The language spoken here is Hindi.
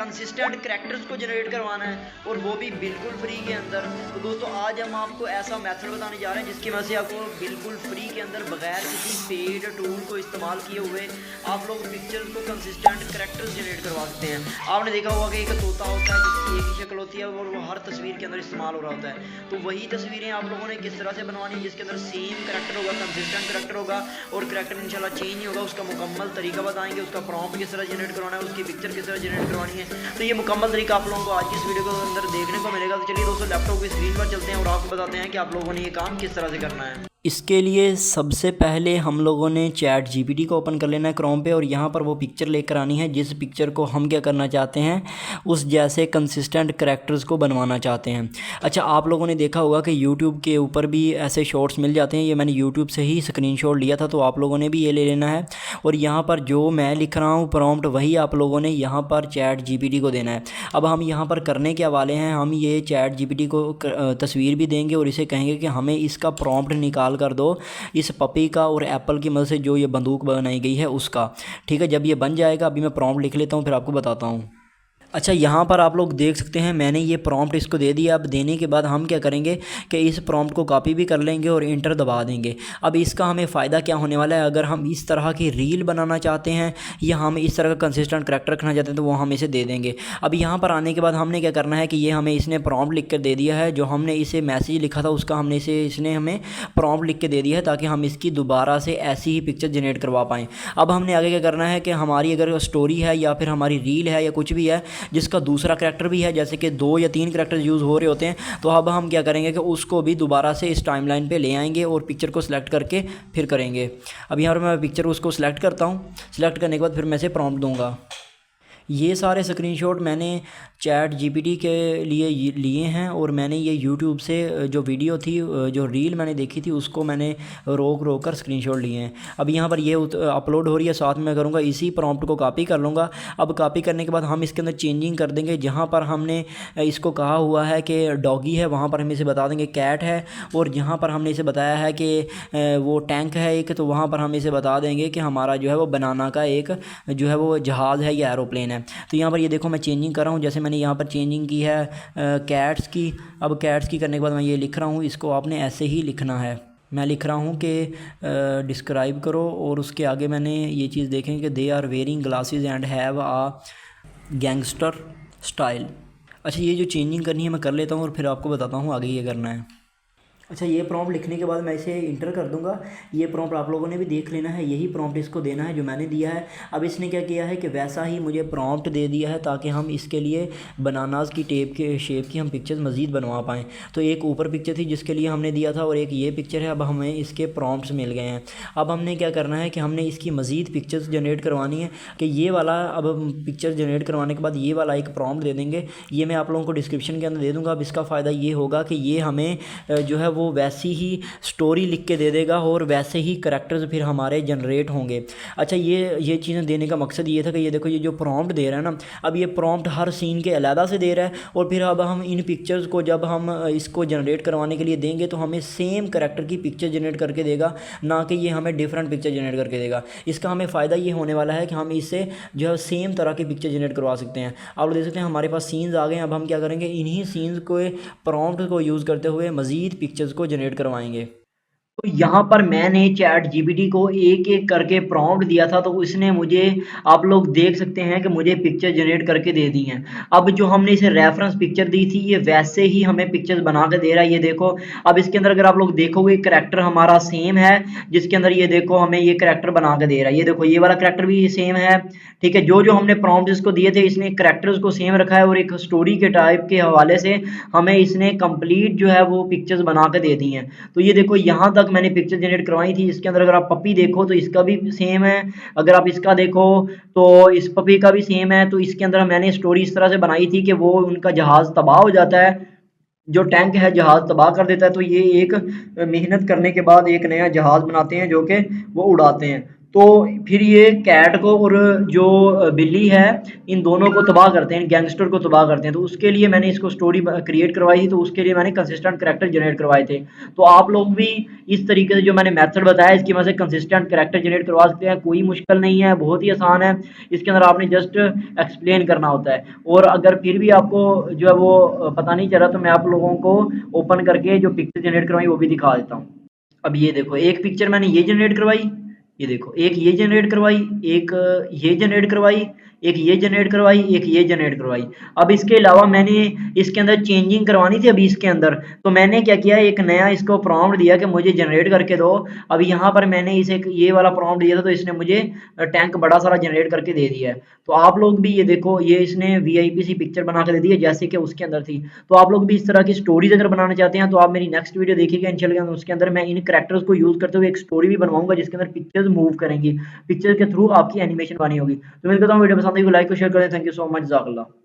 कंसिस्टेंट करैक्टर्स को जनरेट करवाना है, और वो भी बिल्कुल फ्री के अंदर। तो दोस्तों आज हम आपको ऐसा मेथड बताने जा रहे हैं जिसकी वजह से आपको बिल्कुल फ्री के अंदर बगैर किसी पेड टूल को इस्तेमाल किए हुए आप लोग पिक्चर्स को कंसिस्टेंट करैक्टर्स जनरेट करवा सकते हैं। आपने देखा होगा कि एक तोता होता है जिसकी एक ही शक्ल होती है और वो हर तस्वीर के अंदर इस्तेमाल हो रहा होता है। तो वही तस्वीरें आप लोगों ने किस तरह से बनवानी है जिसके अंदर सेम करैक्टर होगा, कंसिस्टेंट करैक्टर होगा, और करैक्टर इंशाल्लाह चेंज नहीं होगा। उसका मुकम्मल तरीका बताएंगे, उसका प्रॉम्प्ट किस तरह जनरेट करवाना है, उसकी पिक्चर किस तरह जनरेट करवानी है। तो ये मुकम्मल तरीका आप लोगों को आज की इस वीडियो के अंदर देखने को मिलेगा। तो चलिए दोस्तों लैपटॉप की स्क्रीन पर चलते हैं और आपको बताते हैं कि आप लोगों ने ये काम किस तरह से करना है। इसके लिए सबसे पहले हम लोगों ने चैट जीपीटी को ओपन कर लेना है क्रोम पे, और यहाँ पर वो पिक्चर लेकर आनी है जिस पिक्चर को हम क्या करना चाहते हैं, उस जैसे कंसिस्टेंट करैक्टर्स को बनवाना चाहते हैं। अच्छा, आप लोगों ने देखा होगा कि यूट्यूब के ऊपर भी ऐसे शॉर्ट्स मिल जाते हैं। ये मैंने यूट्यूब से ही स्क्रीनशॉट लिया था, तो आप लोगों ने भी ये ले लेना है। और यहाँ पर जो मैं लिख रहा हूँ प्रॉम्प्ट, वही आप लोगों ने यहाँ पर चैट जीपीटी को देना है। अब हम यहाँ पर करने के वाले हैं, हम ये चैट जीपीटी को तस्वीर भी देंगे और इसे कहेंगे कि हमें इसका प्रॉम्प्ट निकाल कर दो इस पपी का और एप्पल की मदद से जो ये बंदूक बनाई गई है उसका। ठीक है, जब ये बन जाएगा, अभी मैं प्रॉम्प्ट लिख लेता हूँ फिर आपको बताता हूँ। अच्छा, यहाँ पर आप लोग देख सकते हैं मैंने ये प्रॉम्प्ट इसको दे दिया। अब देने के बाद हम क्या करेंगे कि इस प्रॉम्प्ट को कॉपी भी कर लेंगे और इंटर दबा देंगे। अब इसका हमें फ़ायदा क्या होने वाला है, अगर हम इस तरह की रील बनाना चाहते हैं या हम इस तरह का कंसिस्टेंट करैक्टर रखना चाहते हैं तो वो हम इसे दे देंगे। अब यहाँ पर आने के बाद हमने क्या करना है कि ये हमें इसने प्रॉम्प्ट लिख कर दे दिया है, जो हमने इसे मैसेज लिखा था उसका हमने इसने हमें प्रॉम्प्ट लिख के दे दिया है ताकि हम इसकी दोबारा से ऐसी ही पिक्चर जनरेट करवा पाएँ। अब हमने आगे क्या करना है कि हमारी अगर स्टोरी है या फिर हमारी रील है या कुछ भी है जिसका दूसरा करैक्टर भी है, जैसे कि 2 या 3 करैक्टर यूज़ हो रहे होते हैं, तो अब हम क्या करेंगे कि उसको भी दोबारा से इस टाइमलाइन पे ले आएंगे और पिक्चर को सिलेक्ट करके फिर करेंगे। अब यहाँ पर मैं पिक्चर उसको सिलेक्ट करता हूँ। सिलेक्ट करने के बाद फिर मैं इसे प्रॉम्प्ट दूँगा। ये सारे स्क्रीनशॉट मैंने चैट जीपीटी के लिए लिए हैं, और मैंने ये यूट्यूब से जो वीडियो थी, जो रील मैंने देखी थी, उसको मैंने रोक कर स्क्रीनशॉट लिए हैं। अब यहाँ पर ये अपलोड हो रही है, साथ में मैं करूँगा इसी प्रॉम्प्ट को कॉपी कर लूँगा। अब कॉपी करने के बाद हम इसके अंदर चेंजिंग कर देंगे। जहाँ पर हमने इसको कहा हुआ है कि डॉगी है, वहाँ पर हम इसे बता देंगे कैट है, और जहाँ पर हमने इसे बताया है कि वो टैंक है एक, तो वहाँ पर हम इसे बता देंगे कि हमारा जो है वो बनाना का एक जो है वो जहाज़ है या एरोप्लेन है। तो यहाँ पर ये देखो मैं चेंजिंग कर रहा हूँ। जैसे मैंने यहाँ पर चेंजिंग की है कैट्स की। अब कैट्स की करने के बाद मैं ये लिख रहा हूँ, इसको आपने ऐसे ही लिखना है। मैं लिख रहा हूँ कि डिस्क्राइब करो, और उसके आगे मैंने ये चीज़ देखें कि they are wearing glasses and have a gangster style. अच्छा, ये जो चेंजिंग करनी है मैं कर लेता हूँ और फिर आपको बताता हूँ आगे ये करना है। अच्छा, ये प्रॉम्प्ट लिखने के बाद मैं इसे इंटर कर दूंगा। ये प्रॉम्प्ट आप लोगों ने भी देख लेना है, यही प्रॉम्प्ट इसको देना है जो मैंने दिया है। अब इसने क्या किया है कि वैसा ही मुझे प्रॉम्प्ट दे दिया है ताकि हम इसके लिए बनानास की टेप के शेप की हम पिक्चर्स मज़ीद बनवा पाएँ। तो एक ऊपर पिक्चर थी जिसके लिए हमने दिया था, और एक ये पिक्चर है। अब हमें इसके प्रॉम्प्ट्स मिल गए हैं। अब हमने क्या करना है कि हमने इसकी मज़ीद पिक्चर्स जनरेट करवानी है कि ये वाला, अब पिक्चर जनरेट करवाने के बाद ये वाला एक प्रॉम्प्ट दे देंगे। ये मैं आप लोगों को डिस्क्रिप्शन के अंदर दे दूँगा। अब इसका फ़ायदा ये होगा कि ये हमें जो है वो वैसी ही स्टोरी लिख के दे देगा और वैसे ही करैक्टर्स फिर हमारे जनरेट होंगे। अच्छा, ये चीज़ें देने का मकसद ये था कि ये देखो ये जो प्रॉम्प्ट दे रहा है ना, अब ये प्रॉम्प्ट हर सीन के अलहदा से दे रहा है, और फिर अब हम इन पिक्चर्स को जब हम इसको जनरेट करवाने के लिए देंगे तो हमें सेम करैक्टर की पिक्चर जनरेट करके देगा, ना कि ये हमें डिफरेंट पिक्चर जनरेट करके देगा। इसका हमें फ़ायदा ये होने वाला है कि हम इससे जो है सेम तरह की पिक्चर जनरेट करवा सकते हैं। आप लोग देख सकते हैं हमारे पास सीन्स आ गए हैं। अब हम क्या करेंगे, इन्हीं सीन्स को प्रॉम्प्ट को यूज़ करते हुए मज़ीद पिक्चर्स को जनरेट करवाएंगे। तो यहाँ पर मैंने चैट जीपीटी को एक एक करके प्रॉम्प्ट दिया था, तो इसने मुझे, आप लोग देख सकते हैं कि मुझे पिक्चर जनरेट करके दे दी हैं। अब जो हमने इसे रेफरेंस पिक्चर दी थी, ये वैसे ही हमें पिक्चर्स बना के दे रहा है। ये देखो, अब इसके अंदर अगर आप लोग देखोगे करैक्टर हमारा सेम है, जिसके अंदर ये देखो हमें ये करैक्टर बना के दे रहा है। ये देखो ये वाला करैक्टर भी सेम है। ठीक है, जो जो हमने प्रॉम्प्ट इसको दिए थे, इसने करैक्टर्स को सेम रखा है, और एक स्टोरी के टाइप के हवाले से हमें इसने कंप्लीट जो है वो पिक्चर्स बना के दे दी हैं। तो ये देखो यहाँ तक मैंने पिक्चर जनरेट करवाई थी। इसके अंदर अगर आप पपी देखो तो इसका भी सेम है, अगर आप इसका देखो तो इस पपी का भी सेम है। तो इसके अंदर मैंने स्टोरी इस तरह से बनाई थी कि वो उनका जहाज़ तबाह हो जाता है, जो टैंक है जहाज़ तबाह कर देता है, तो ये एक मेहनत करने के बाद एक नया जहाज़ बनाते हैं जो कि वो उड़ाते हैं। तो फिर ये कैट को और जो बिल्ली है इन दोनों को तबाह करते हैं, इन गैंगस्टर को तबाह करते हैं। तो उसके लिए मैंने इसको स्टोरी क्रिएट करवाई थी, तो उसके लिए मैंने कंसिस्टेंट कैरेक्टर जनरेट करवाए थे। तो आप लोग भी इस तरीके से जो मैंने मेथड बताया इसकी वजह से कंसिस्टेंट कैरेक्टर जनरेट करवा सकते हैं। कोई मुश्किल नहीं है, बहुत ही आसान है। इसके अंदर आपने जस्ट एक्सप्लेन करना होता है। और अगर फिर भी आपको जो है वो पता नहीं चला, तो मैं आप लोगों को ओपन करके जो पिक्चर जनरेट करवाई वो भी दिखा देता हूँ। अब ये देखो, एक पिक्चर मैंने ये जनरेट करवाई, ये देखो एक ये जनरेट करवाई, एक ये जनरेट करवाई, एक ये जनरेट करवाई, एक ये जनरेट करवाई। अब इसके अलावा मैंने इसके अंदर चेंजिंग करवानी थी अभी इसके अंदर, तो मैंने क्या किया, एक नया इसको प्रॉम्प्ट दिया कि मुझे जनरेट करके दो। अब यहाँ पर मैंने इसे ये वाला प्रॉम्प्ट दिया था, तो इसने मुझे टैंक बड़ा सारा जनरेट करके दे दिया है। तो आप लोग भी ये देखो, ये इसने वीआईपी सी पिक्चर बना के दे दी है जैसे कि उसके अंदर थी। तो आप लोग भी इस तरह की स्टोरीज अगर बनाना चाहते हैं तो आप मेरी नेक्स्ट वीडियो देखिएगा इंशाल्लाह, उसके अंदर मैं इन कैरेक्टर्स को यूज करते हुए एक स्टोरी भी बनवाऊंगा जिसके अंदर पिक्चर्स मूव करेंगी, पिक्चर के थ्रू आपकी एनिमेशन बनी होगी। तो मैं कहता हूँ वीडियो पसंद आई तो लाइक और शेयर करें। थैंक यू सो मच, जज़ाकल्लाह।